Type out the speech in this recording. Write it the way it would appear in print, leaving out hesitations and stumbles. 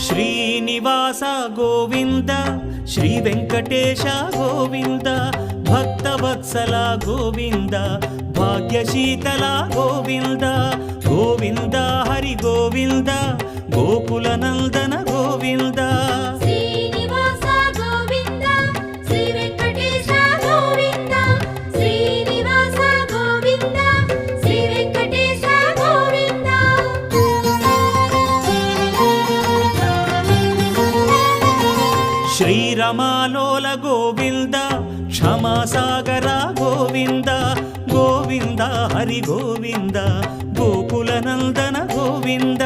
Srinivasa Govinda Shri Venkatesha Govinda Bhaktavatsala Govinda భాగ్యశీతల Govinda Govinda Hari Govinda Gokula Nandana Govinda Srinivasa Govinda Shri Venkatesha Govinda Srinivasa Govinda Shri Venkatesha Govinda శ్రీరమాలోల Govinda క్షమాసాగర Govinda Govinda Hari Govinda Gokula Nandana Govinda